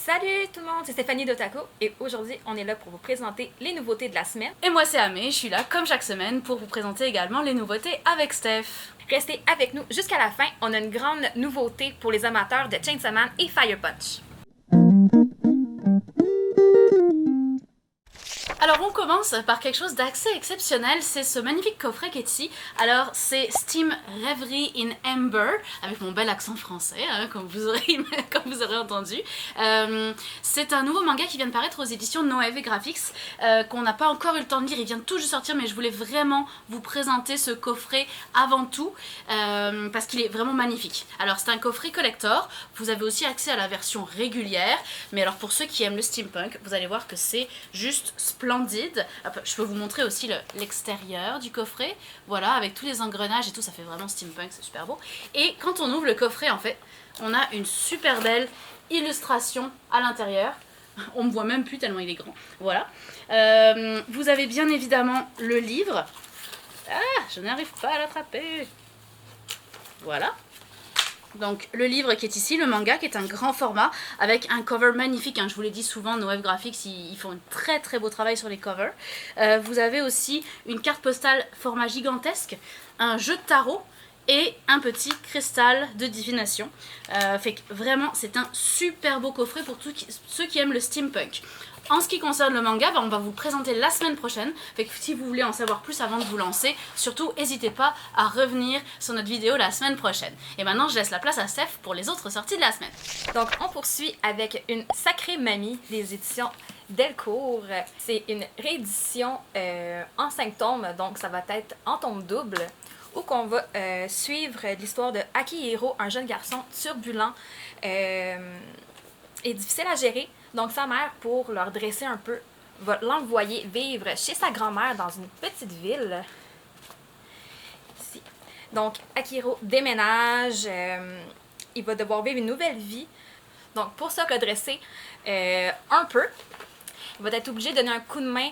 Salut tout le monde, c'est Stéphanie d'Otaku et aujourd'hui on est là pour vous présenter les nouveautés de la semaine. Et moi c'est Amé, je suis là comme chaque semaine pour vous présenter également les nouveautés avec Steph. Restez avec nous jusqu'à la fin, on a une grande nouveauté pour les amateurs de Chainsaw Man et Fire Punch. Alors on commence par quelque chose d'assez exceptionnel, c'est ce magnifique coffret qui est ici. Alors c'est Steam Reverie in Amber, avec mon bel accent français, hein, comme vous aurez entendu. C'est un nouveau manga qui vient de paraître aux éditions Noévé Graphics, qu'on n'a pas encore eu le temps de lire, il vient tout juste sortir, mais je voulais vraiment vous présenter ce coffret avant tout, parce qu'il est vraiment magnifique. Alors c'est un coffret collector, vous avez aussi accès à la version régulière, mais alors pour ceux qui aiment le steampunk, vous allez voir que c'est juste splendide. Je peux vous montrer aussi l'extérieur du coffret, voilà, avec tous les engrenages et tout, ça fait vraiment steampunk, c'est super beau. Et quand on ouvre le coffret, en fait, on a une super belle illustration à l'intérieur. On me voit même plus tellement il est grand. Voilà. Vous avez bien évidemment le livre. Ah, je n'arrive pas à l'attraper. Voilà. Donc le livre qui est ici, le manga qui est un grand format avec un cover magnifique, hein. Je vous l'ai dit souvent, Noévé Graphics ils font un très très beau travail sur les covers. Vous avez aussi une carte postale format gigantesque, un jeu de tarot et un petit cristal de divination. Fait que vraiment c'est un super beau coffret pour tous ceux qui aiment le steampunk. En ce qui concerne le manga, on va vous le présenter la semaine prochaine. Fait que si vous voulez en savoir plus avant de vous lancer, surtout n'hésitez pas à revenir sur notre vidéo la semaine prochaine. Et maintenant je laisse la place à Steph pour les autres sorties de la semaine. Donc on poursuit avec une Sacrée Mamie des éditions Delcourt. C'est une réédition en 5 tomes, donc ça va être en tome double, où qu'on va suivre l'histoire de Akihiro, un jeune garçon turbulent et difficile à gérer. Donc sa mère, pour le redresser un peu, va l'envoyer vivre chez sa grand-mère dans une petite ville. Ici. Donc Akihiro déménage, il va devoir vivre une nouvelle vie. Donc pour se redresser un peu, il va être obligé de donner un coup de main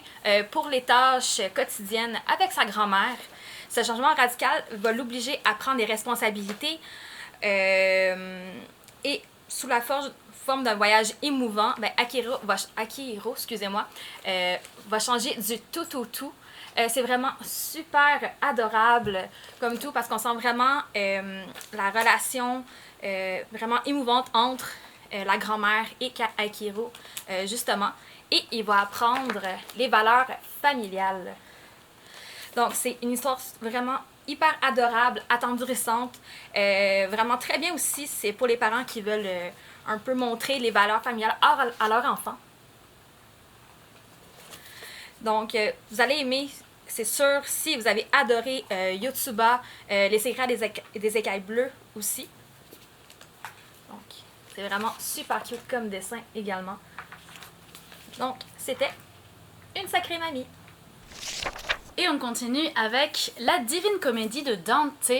pour les tâches quotidiennes avec sa grand-mère. Ce changement radical va l'obliger à prendre des responsabilités et sous la forme d'un voyage émouvant, Akihiro va changer du tout au tout. C'est vraiment super adorable comme tout parce qu'on sent vraiment la relation vraiment émouvante entre la grand-mère et Akihiro, justement. Et il va apprendre les valeurs familiales. Donc c'est une histoire vraiment hyper adorable, attendrissante, vraiment très bien aussi, c'est pour les parents qui veulent un peu montrer les valeurs familiales à leur enfant. Donc vous allez aimer, c'est sûr, si vous avez adoré Yotsuba, Les secrets des écailles bleues aussi. Donc c'est vraiment super cute comme dessin également. Donc c'était une Sacrée Mamie. Et on continue avec la Divine Comédie de Dante.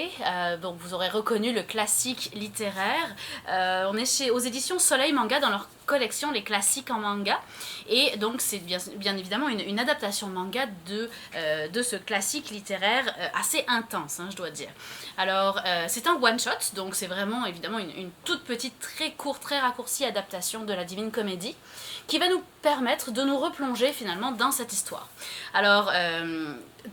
Donc vous aurez reconnu le classique littéraire. On est aux éditions Soleil Manga dans leur collection Les classiques en manga. Et donc c'est bien évidemment une adaptation manga de ce classique littéraire assez intense, hein, je dois dire. Alors c'est un one-shot, donc c'est vraiment évidemment une toute petite, très courte, très raccourcie adaptation de la Divine Comédie qui va nous permettre de nous replonger finalement dans cette histoire. Alors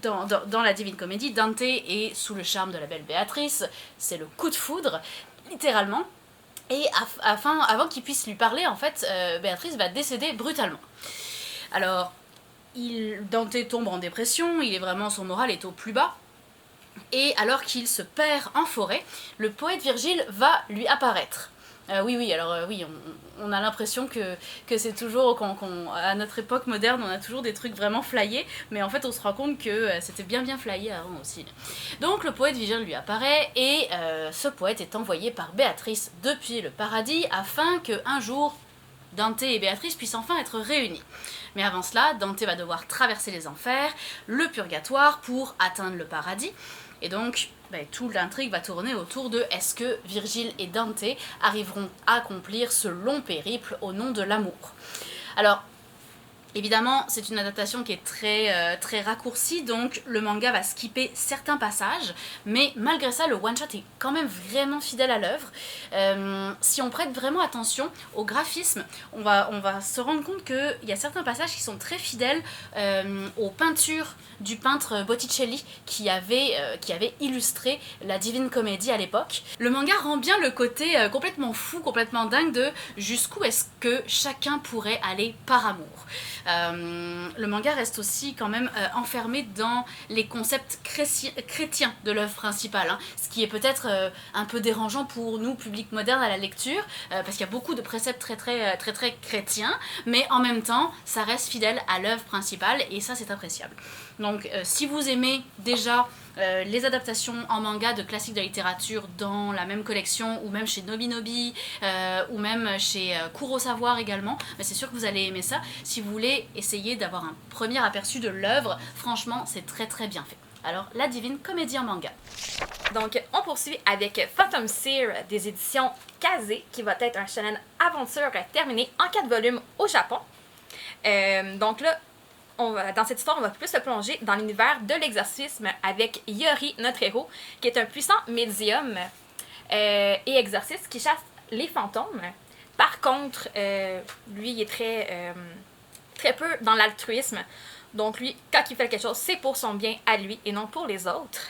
dans la Divine Comédie, Dante est sous le charme de la belle Béatrice, c'est le coup de foudre, littéralement. Et avant qu'il puisse lui parler, en fait, Béatrice va décéder brutalement. Alors, Dante tombe en dépression, son moral est au plus bas. Et alors qu'il se perd en forêt, le poète Virgile va lui apparaître. Oui, on a l'impression que c'est toujours, à notre époque moderne, on a toujours des trucs vraiment flyés, mais en fait on se rend compte que c'était bien flyé avant aussi. Donc le poète Virgile lui apparaît, et ce poète est envoyé par Béatrice depuis le paradis, afin qu'un jour, Dante et Béatrice puissent enfin être réunis. Mais avant cela, Dante va devoir traverser les enfers, le purgatoire, pour atteindre le paradis, et donc toute l'intrigue va tourner autour de est-ce que Virgile et Dante arriveront à accomplir ce long périple au nom de l'amour. Alors, Évidemment, c'est une adaptation qui est très raccourcie, donc le manga va skipper certains passages, mais malgré ça, le one-shot est quand même vraiment fidèle à l'œuvre. Si on prête vraiment attention au graphisme, on va se rendre compte qu'il y a certains passages qui sont très fidèles aux peintures du peintre Botticelli qui avait illustré la Divine Comédie à l'époque. Le manga rend bien le côté complètement fou, complètement dingue de jusqu'où est-ce que chacun pourrait aller par amour. Le manga reste aussi quand même enfermé dans les concepts chrétiens de l'œuvre principale, hein, ce qui est peut-être un peu dérangeant pour nous, public moderne, à la lecture, parce qu'il y a beaucoup de préceptes très chrétiens, mais en même temps, ça reste fidèle à l'œuvre principale, et ça c'est appréciable. Donc si vous aimez déjà les adaptations en manga de classiques de la littérature dans la même collection, ou même chez Nobinobi, ou même chez Kurosawa également, mais c'est sûr que vous allez aimer ça. Si vous voulez essayer d'avoir un premier aperçu de l'œuvre, franchement c'est très bien fait. Alors, la Divine Comédie en manga. Donc, on poursuit avec Phantom Seer des éditions Kaze, qui va être un shonen aventure terminé en 4 volumes au Japon. Donc là, dans cette histoire, on va plus se plonger dans l'univers de l'exorcisme avec Yori, notre héros, qui est un puissant médium et exorciste qui chasse les fantômes. Par contre, lui, il est très peu dans l'altruisme. Donc lui, quand il fait quelque chose, c'est pour son bien à lui et non pour les autres.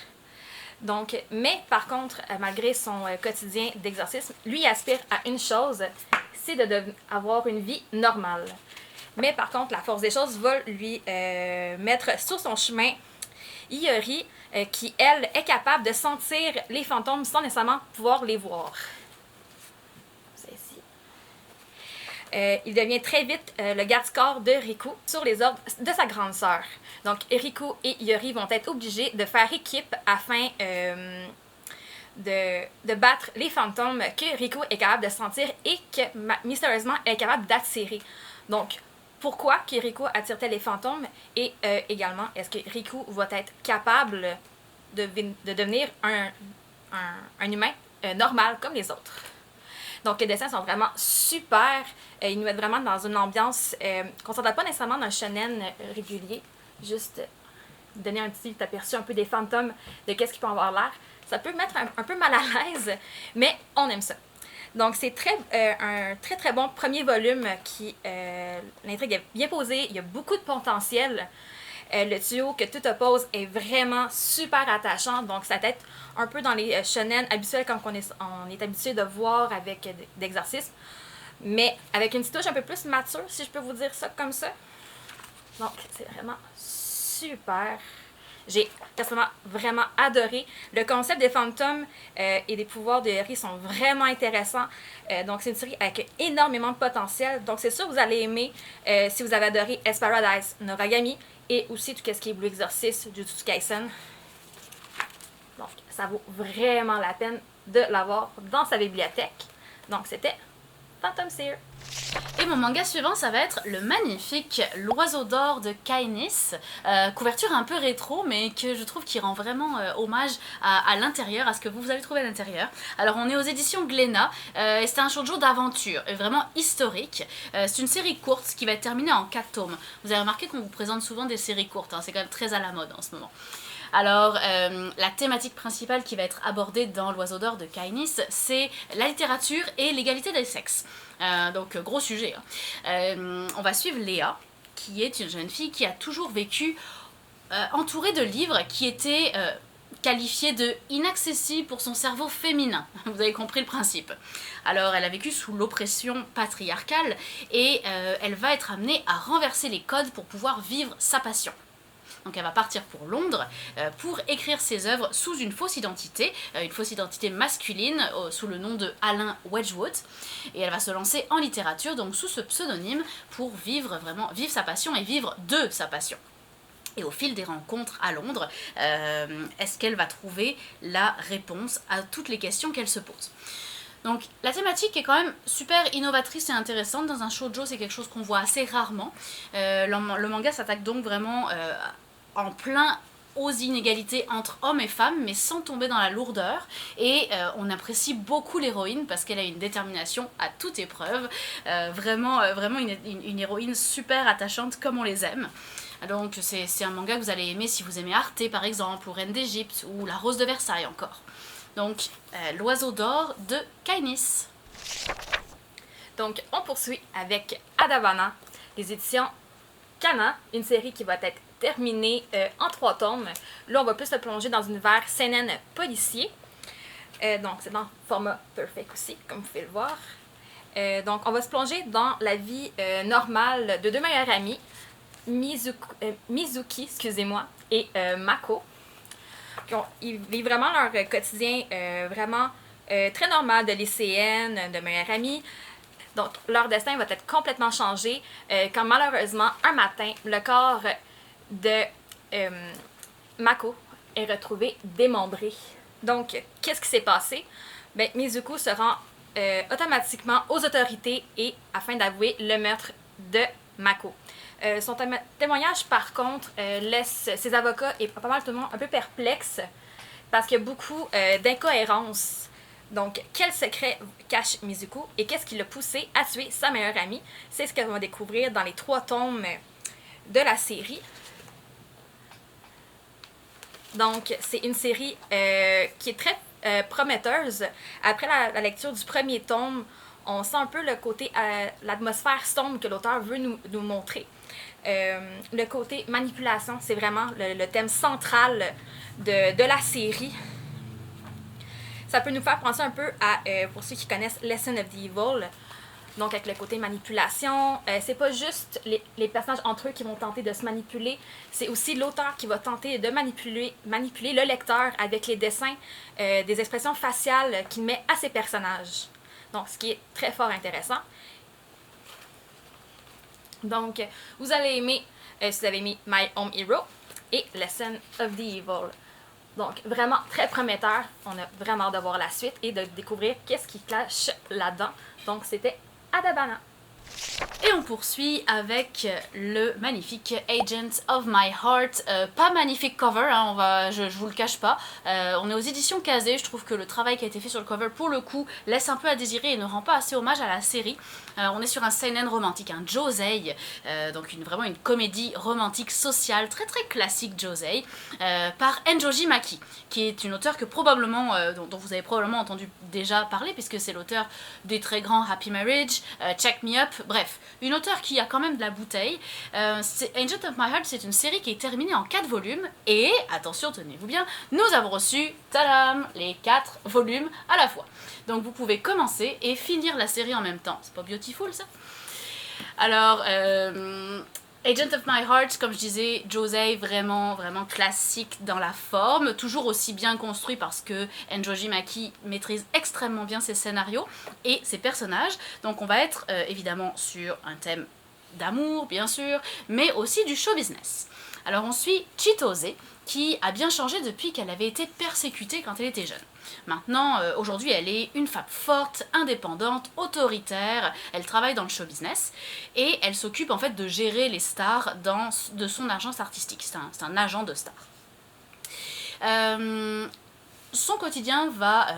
Donc, mais par contre, malgré son quotidien d'exorcisme, lui il aspire à une chose, c'est d'avoir une vie normale. Mais par contre, la force des choses va lui mettre sur son chemin Iori, qui, elle, est capable de sentir les fantômes sans nécessairement pouvoir les voir. C'est ici. Il devient très vite le garde-corps de Riku sur les ordres de sa grande sœur. Donc, Riku et Iori vont être obligés de faire équipe afin de battre les fantômes que Riku est capable de sentir et que, mystérieusement, elle est capable d'attirer. Donc, pourquoi Riku attire-t-elle les fantômes? Et également, est-ce que Riku va être capable de devenir un humain normal comme les autres? Donc, les dessins sont vraiment super. Ils nous mettent vraiment dans une ambiance qu'on ne s'entend pas nécessairement d'un shonen régulier. Juste donner un petit aperçu un peu des fantômes, de qu'est-ce qui peut avoir l'air. Ça peut mettre un peu mal à l'aise, mais on aime ça. Donc, c'est un très bon premier volume qui... l'intrigue est bien posée, il y a beaucoup de potentiel. Le duo que tout oppose est vraiment super attachant. Donc, ça va être un peu dans les shonen habituels comme on est habitué de voir avec d'exorcisme. Mais avec une petite touche un peu plus mature, si je peux vous dire ça comme ça. Donc, c'est vraiment super. J'ai personnellement vraiment adoré. Le concept des fantômes et des pouvoirs de Yori sont vraiment intéressants. Donc, c'est une série avec énormément de potentiel. Donc, c'est sûr que vous allez aimer si vous avez adoré Paradise Noragami et aussi tout ce qui est Blue Exorcist, Jujutsu Kaisen. Donc, ça vaut vraiment la peine de l'avoir dans sa bibliothèque. Donc, c'était Phantom Seer. Et mon manga suivant, ça va être le magnifique L'Oiseau d'Or de Kainis. Couverture un peu rétro, mais que je trouve qui rend vraiment hommage à l'intérieur, à ce que vous avez trouvé à l'intérieur. Alors, on est aux éditions Glénat, et c'est un shoujo d'aventure, vraiment historique. C'est une série courte qui va être terminée en 4 tomes. Vous avez remarqué qu'on vous présente souvent des séries courtes, hein, c'est quand même très à la mode en ce moment. Alors, la thématique principale qui va être abordée dans L'Oiseau d'Or de Kainis, c'est la littérature et l'égalité des sexes. Donc, gros sujet. Hein. On va suivre Léa, qui est une jeune fille qui a toujours vécu entourée de livres qui étaient qualifiés de inaccessibles pour son cerveau féminin. Vous avez compris le principe. Alors, elle a vécu sous l'oppression patriarcale et elle va être amenée à renverser les codes pour pouvoir vivre sa passion. Donc elle va partir pour Londres pour écrire ses œuvres sous une fausse identité masculine, sous le nom de Alain Wedgwood. Et elle va se lancer en littérature, donc sous ce pseudonyme, pour vivre sa passion et vivre de sa passion. Et au fil des rencontres à Londres, est-ce qu'elle va trouver la réponse à toutes les questions qu'elle se pose? Donc la thématique est quand même super innovatrice et intéressante. Dans un shoujo, c'est quelque chose qu'on voit assez rarement. Le manga s'attaque donc vraiment en plein aux inégalités entre hommes et femmes, mais sans tomber dans la lourdeur. Et on apprécie beaucoup l'héroïne parce qu'elle a une détermination à toute épreuve. Vraiment une héroïne super attachante comme on les aime. Donc c'est un manga que vous allez aimer si vous aimez Arte par exemple, ou Reine d'Égypte, ou La Rose de Versailles encore. Donc L'Oiseau d'Or de Kainis. Donc on poursuit avec Adabana, les éditions Kana, une série qui va être terminée en 3 tomes. Là on va plus se plonger dans un univers seinen policier. Donc c'est dans le format perfect aussi, comme vous pouvez le voir. Donc on va se plonger dans la vie normale de 2 meilleurs amis, Mizuki, excusez-moi, et Mako. Ils vivent vraiment leur quotidien vraiment très normal de lycéenne, de meilleure amie. Donc leur destin va être complètement changé quand malheureusement un matin le corps de Mako est retrouvé démembré. Donc qu'est-ce qui s'est passé? Ben, Mizuku se rend automatiquement aux autorités et afin d'avouer le meurtre de Mako. Son témoignage, par contre, laisse ses avocats et pas mal tout le monde un peu perplexes parce qu'il y a beaucoup d'incohérences. Donc, quel secret cache Mizuku et qu'est-ce qui l'a poussé à tuer sa meilleure amie? C'est ce qu'on va découvrir dans les 3 tomes de la série. Donc, c'est une série qui est très prometteuse. Après la lecture du premier tome, on sent un peu le côté, l'atmosphère sombre que l'auteur veut nous montrer. Le côté manipulation, c'est vraiment le thème central de la série. Ça peut nous faire penser un peu à, pour ceux qui connaissent Lesson of the Evil, donc avec le côté manipulation. C'est pas juste les personnages entre eux qui vont tenter de se manipuler, c'est aussi l'auteur qui va tenter de manipuler le lecteur avec les dessins, des expressions faciales qu'il met à ses personnages. Donc, ce qui est très fort intéressant. Donc, vous allez aimer, si vous avez aimé My Home Hero et Lesson of the Evil. Donc, vraiment très prometteur. On a vraiment hâte de voir la suite et de découvrir qu'est-ce qui cache là-dedans. Donc, c'était Adabana. Et on poursuit avec le magnifique Agent of My Heart. Pas magnifique cover, hein, je vous le cache pas. On est aux éditions Kazé, je trouve que le travail qui a été fait sur le cover, pour le coup, laisse un peu à désirer et ne rend pas assez hommage à la série. On est sur un seinen romantique, un josei, donc vraiment une comédie romantique sociale, très très classique josei, par Enjoji Maki, qui est une auteure que probablement, dont vous avez probablement entendu déjà parler, puisque c'est l'auteur des très grands Happy Marriage, Check Me Up, bref, une auteure qui a quand même de la bouteille. Agent of My Heart, c'est une série qui est terminée en 4 volumes, et, attention, tenez-vous bien, nous avons reçu, tadam, les 4 volumes à la fois. Donc vous pouvez commencer et finir la série en même temps. C'est pas beautiful ça? Alors, Agent of My Heart, comme je disais, josei vraiment classique dans la forme, toujours aussi bien construit parce que Enjoji Maki maîtrise extrêmement bien ses scénarios et ses personnages. Donc on va être évidemment sur un thème d'amour, bien sûr, mais aussi du show business. Alors on suit Chitose, qui a bien changé depuis qu'elle avait été persécutée quand elle était jeune. Maintenant, aujourd'hui, elle est une femme forte, indépendante, autoritaire, elle travaille dans le show business, et elle s'occupe en fait de gérer les stars de son agence artistique. C'est un agent de stars. Son quotidien va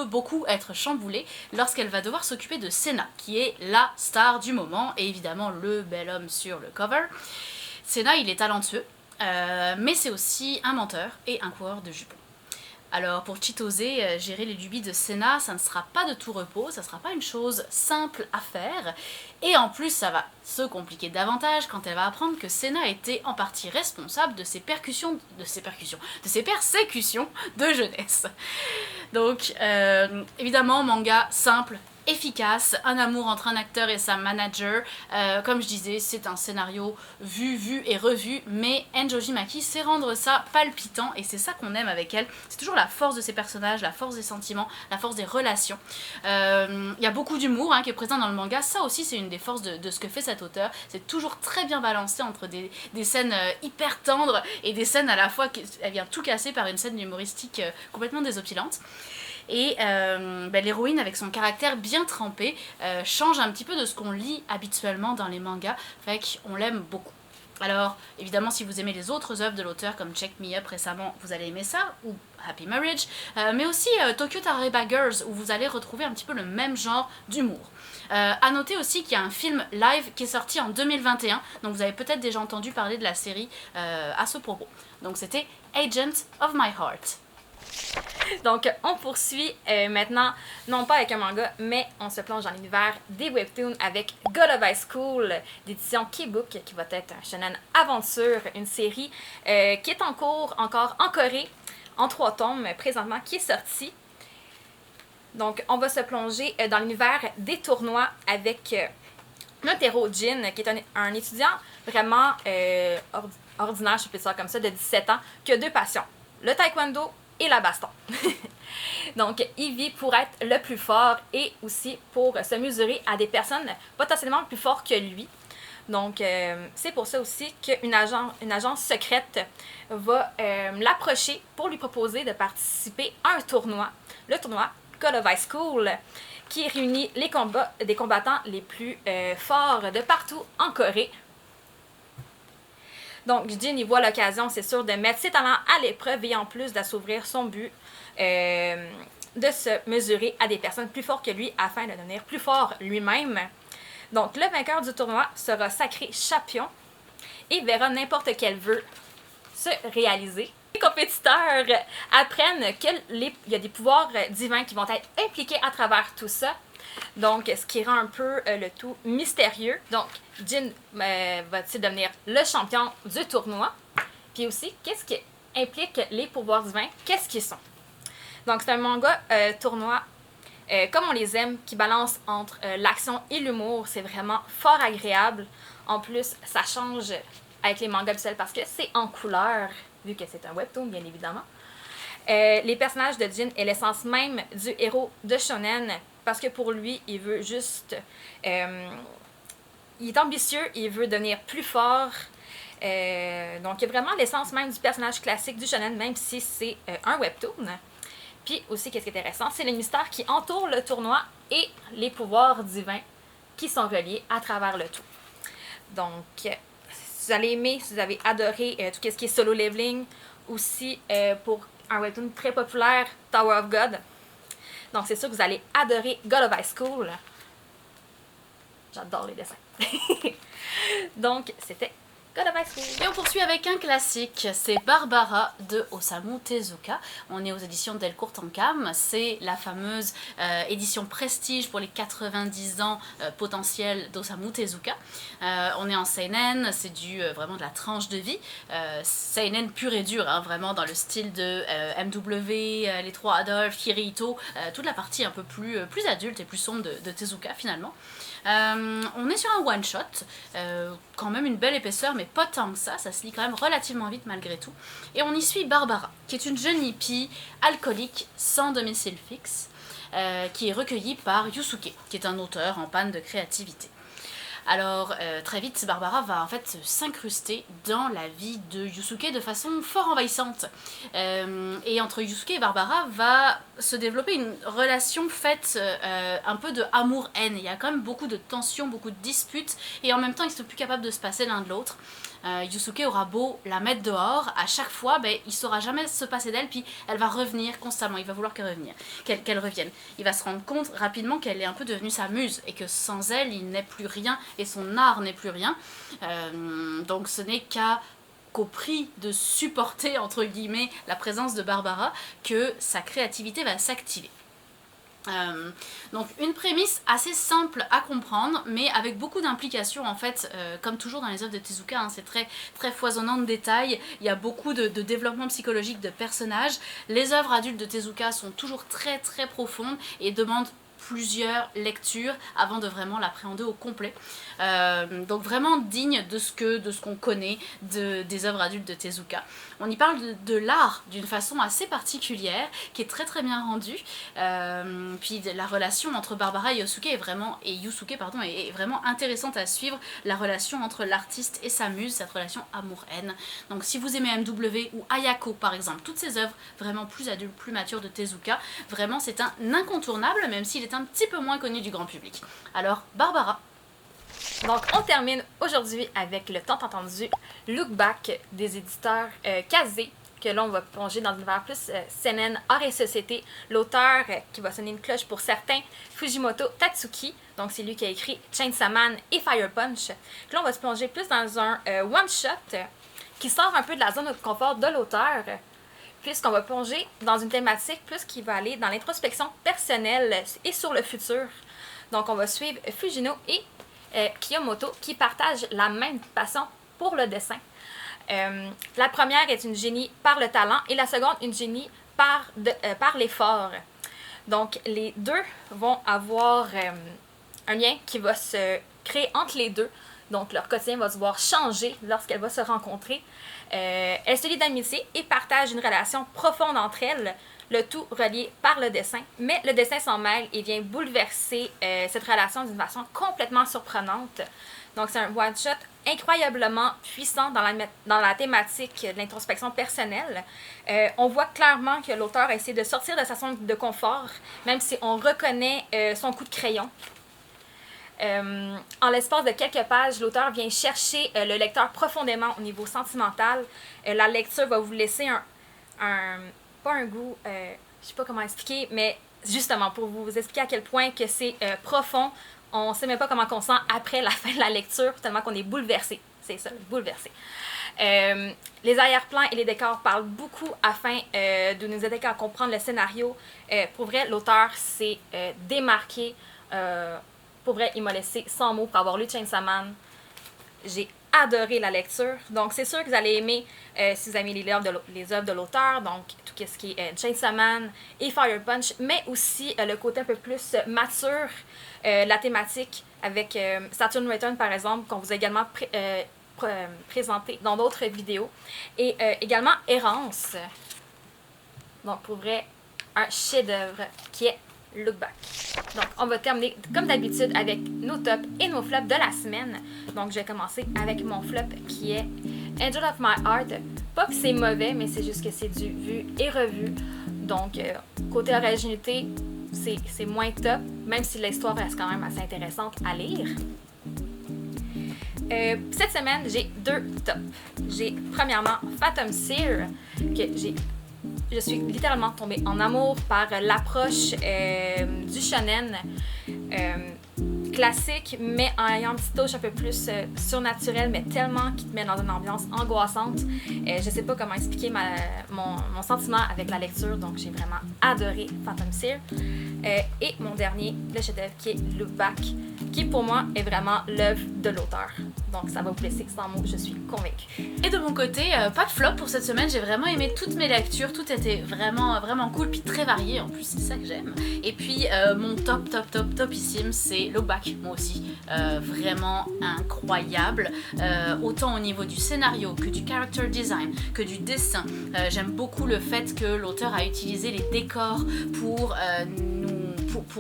beaucoup être chamboulé lorsqu'elle va devoir s'occuper de Sena, qui est la star du moment, et évidemment le bel homme sur le cover. Sena, il est talentueux, mais c'est aussi un menteur et un coureur de jupons. Alors pour Chitose, gérer les lubies de Sena, ça ne sera pas de tout repos, ça ne sera pas une chose simple à faire, et en plus ça va se compliquer davantage quand elle va apprendre que Sena était en partie responsable de ses persécutions de jeunesse. Donc évidemment, manga simple, efficace, un amour entre un acteur et sa manager. Comme je disais, c'est un scénario vu et revu, mais Enjoji Maki sait rendre ça palpitant, et c'est ça qu'on aime avec elle. C'est toujours la force de ses personnages, la force des sentiments, la force des relations. Il y a beaucoup d'humour qui est présent dans le manga, ça aussi c'est une des forces de ce que fait cet auteur. C'est toujours très bien balancé entre des scènes hyper tendres et des scènes à la fois, elle vient tout casser par une scène humoristique complètement désopilante. Et l'héroïne, avec son caractère bien trempé, change un petit peu de ce qu'on lit habituellement dans les mangas, fait qu'on l'aime beaucoup. Alors, évidemment, si vous aimez les autres œuvres de l'auteur, comme Check Me Up récemment, vous allez aimer ça, ou Happy Marriage, mais aussi Tokyo Tarareba Girls, où vous allez retrouver un petit peu le même genre d'humour. À noter aussi qu'il y a un film live qui est sorti en 2021, donc vous avez peut-être déjà entendu parler de la série à ce propos. Donc c'était Agent of My Heart. Donc, on poursuit maintenant, non pas avec un manga, mais on se plonge dans l'univers des webtoons avec God of High School d'édition Keybook, qui va être un shonen aventure, une série qui est en cours encore en Corée, en 3 tomes présentement, qui est sortie. Donc, on va se plonger dans l'univers des tournois avec notre héros Jin, qui est un étudiant vraiment ordinaire, je peux dire ça comme ça, de 17 ans, qui a 2 passions, le taekwondo et la baston. Donc, il vit pour être le plus fort et aussi pour se mesurer à des personnes potentiellement plus fortes que lui. Donc, c'est pour ça aussi qu'une agence secrète va l'approcher pour lui proposer de participer à un tournoi, le tournoi God of High School, qui réunit des combattants les plus forts de partout en Corée. Donc, Jin, il voit l'occasion, c'est sûr, de mettre ses talents à l'épreuve et en plus d'assouvir son but de se mesurer à des personnes plus fortes que lui afin de devenir plus fort lui-même. Donc, le vainqueur du tournoi sera sacré champion et verra n'importe quel vœu se réaliser. Les compétiteurs apprennent qu'il y a des pouvoirs divins qui vont être impliqués à travers tout ça. Donc, ce qui rend un peu le tout mystérieux. Donc, Jin va-t-il devenir le champion du tournoi? Puis aussi, qu'est-ce qui implique les pouvoirs divins? Qu'est-ce qu'ils sont? Donc, c'est un manga tournoi comme on les aime, qui balance entre l'action et l'humour. C'est vraiment fort agréable. En plus, ça change avec les mangas habituels parce que c'est en couleur, vu que c'est un webtoon, bien évidemment. Les personnages de Jin est l'essence même du héros de shonen, parce que pour lui, il veut juste... il est ambitieux, il veut devenir plus fort. Donc, il y a vraiment l'essence même du personnage classique du shonen, même si c'est un webtoon. Puis aussi, qu'est-ce qui est intéressant, c'est le mystère qui entoure le tournoi et les pouvoirs divins qui sont reliés à travers le tout. Donc, si vous allez aimer, si vous avez adoré tout ce qui est solo leveling, aussi pour un webtoon très populaire, Tower of God. Donc, c'est sûr que vous allez adorer God of High School. J'adore les dessins. Donc, c'était God of High School. Et on poursuit avec un classique, c'est Barbara de Osamu Tezuka. On est aux éditions Delcourt Tankam, c'est la fameuse édition prestige pour les 90 ans potentiels d'Osamu Tezuka. On est en seinen, c'est vraiment de la tranche de vie, seinen pur et dur, hein, vraiment dans le style de MW, les 3 Adolphes, Kirito, toute la partie un peu plus adulte et plus sombre de Tezuka finalement. On est sur un one-shot, quand même une belle épaisseur, mais pas tant que ça se lit quand même relativement vite malgré tout. Et on y suit Barbara, qui est une jeune hippie alcoolique sans domicile fixe, qui est recueillie par Yusuke, qui est un auteur en panne de créativité. Alors, très vite, Barbara va en fait s'incruster dans la vie de Yusuke de façon fort envahissante. Et entre Yusuke et Barbara va se développer une relation faite un peu de amour-haine. Il y a quand même beaucoup de tensions, beaucoup de disputes, et en même temps, ils sont plus capables de se passer l'un de l'autre. Yusuke aura beau la mettre dehors, à chaque fois, il saura jamais se passer d'elle, puis elle va revenir constamment, il va vouloir qu'elle revienne. Il va se rendre compte rapidement qu'elle est un peu devenue sa muse, et que sans elle, il n'est plus rien, et son art n'est plus rien. Donc ce n'est qu'au prix de supporter, entre guillemets, la présence de Barbara, que sa créativité va s'activer. Donc une prémisse assez simple à comprendre, mais avec beaucoup d'implications en fait, comme toujours dans les œuvres de Tezuka, hein, c'est très, très foisonnant de détails, il y a beaucoup de développement psychologique de personnages. Les œuvres adultes de Tezuka sont toujours très très profondes et demandent plusieurs lectures avant de vraiment l'appréhender au complet. Donc vraiment digne de ce qu'on connaît des œuvres adultes de Tezuka. On y parle de l'art d'une façon assez particulière, qui est très très bien rendue. Puis la relation entre Barbara et Yusuke est vraiment intéressante à suivre, la relation entre l'artiste et sa muse, cette relation amour-haine. Donc si vous aimez MW ou Ayako par exemple, toutes ces œuvres vraiment plus adultes, plus matures de Tezuka, vraiment c'est un incontournable, même s'il est un petit peu moins connu du grand public. Alors Barbara. Donc, on termine aujourd'hui avec le tant entendu Look Back des éditeurs Kazé, que là, on va plonger dans l'univers plus seinen, art et société. L'auteur qui va sonner une cloche pour certains, Fujimoto Tatsuki. Donc, c'est lui qui a écrit Chainsaw Man et Fire Punch. Là, on va se plonger plus dans un one-shot qui sort un peu de la zone de confort de l'auteur, puisqu'on va plonger dans une thématique plus qui va aller dans l'introspection personnelle et sur le futur. Donc, on va suivre Fujino et Kiyomoto qui partagent la même passion pour le dessin. La première est une génie par le talent et la seconde une génie par l'effort. Donc les deux vont avoir un lien qui va se créer entre les deux. Donc leur quotidien va se voir changer lorsqu'elles vont se rencontrer. Elles se lient d'amitié et partagent une relation profonde entre elles, le tout relié par le dessin. Mais le dessin s'en mêle et vient bouleverser cette relation d'une façon complètement surprenante. Donc c'est un one-shot incroyablement puissant dans la thématique de l'introspection personnelle. On voit clairement que l'auteur a essayé de sortir de sa zone de confort, même si on reconnaît son coup de crayon. En l'espace de quelques pages, l'auteur vient chercher le lecteur profondément au niveau sentimental. La lecture va vous laisser pas un goût, je sais pas comment expliquer, mais justement pour vous expliquer à quel point que c'est profond. On ne sait même pas comment on sent après la fin de la lecture, tellement qu'on est bouleversé. C'est ça, bouleversé. Les arrière-plans et les décors parlent beaucoup afin de nous aider à comprendre le scénario. Pour vrai, l'auteur s'est démarqué. Pour vrai, il m'a laissé sans mots pour avoir lu Chainsaw Man. J'ai adoré la lecture. Donc, c'est sûr que vous allez aimer si vous aimez les œuvres de l'auteur. Donc, tout ce qui est Chainsaw Man et Fire Punch, mais aussi le côté un peu plus mature. La thématique avec Saturn Return, par exemple, qu'on vous a également présenté dans d'autres vidéos. Et également Errance. Donc, pour vrai, un chef-d'œuvre qui est Look Back. Donc, on va terminer comme d'habitude avec nos tops et nos flops de la semaine. Donc, je vais commencer avec mon flop qui est Angel of My Heart. Pas que c'est mauvais, mais c'est juste que c'est du vu et revu. Donc, côté originalité, c'est moins top, même si l'histoire reste quand même assez intéressante à lire. Cette semaine, j'ai deux tops. J'ai premièrement Phantom Seer, que je suis littéralement tombée en amour par l'approche du shonen classique, mais en ayant une petite touche un peu plus surnaturelle, mais tellement qui te met dans une ambiance angoissante. Je sais pas comment expliquer mon sentiment avec la lecture, donc j'ai vraiment adoré Phantom Seer. Et mon dernier, le chef-d'œuvre, qui est Look Back, qui pour moi est vraiment l'œuvre de l'auteur. Donc ça va vous laisser sans mots, je suis convaincue. Et de mon côté, pas de flop pour cette semaine, j'ai vraiment aimé toutes mes lectures, tout était vraiment cool, puis très varié en plus, c'est ça que j'aime. Et puis mon topissime, c'est Look Back, moi aussi, vraiment incroyable, autant au niveau du scénario que du character design, que du dessin. J'aime beaucoup le fait que l'auteur a utilisé les décors pour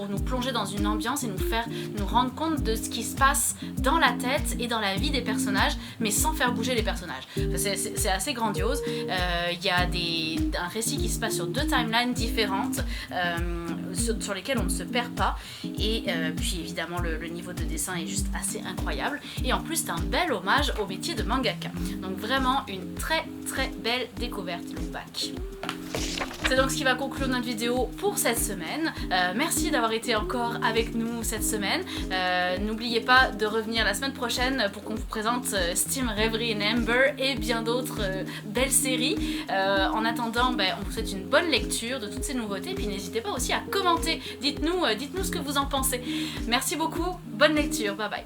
nous plonger dans une ambiance et nous rendre compte de ce qui se passe dans la tête et dans la vie des personnages, mais sans faire bouger les personnages. C'est assez grandiose. Il y a un récit qui se passe sur deux timelines différentes, sur lesquelles on ne se perd pas. Et puis évidemment, le niveau de dessin est juste assez incroyable. Et en plus, c'est un bel hommage au métier de mangaka. Donc vraiment une très très belle découverte, Look Back. C'est donc ce qui va conclure notre vidéo pour cette semaine. Merci d'avoir été encore avec nous cette semaine. N'oubliez pas de revenir la semaine prochaine pour qu'on vous présente Steam Reverie in Amber et bien d'autres belles séries. En attendant, on vous souhaite une bonne lecture de toutes ces nouveautés. Et puis n'hésitez pas aussi à commenter. Dites-nous ce que vous en pensez. Merci beaucoup, bonne lecture, bye bye.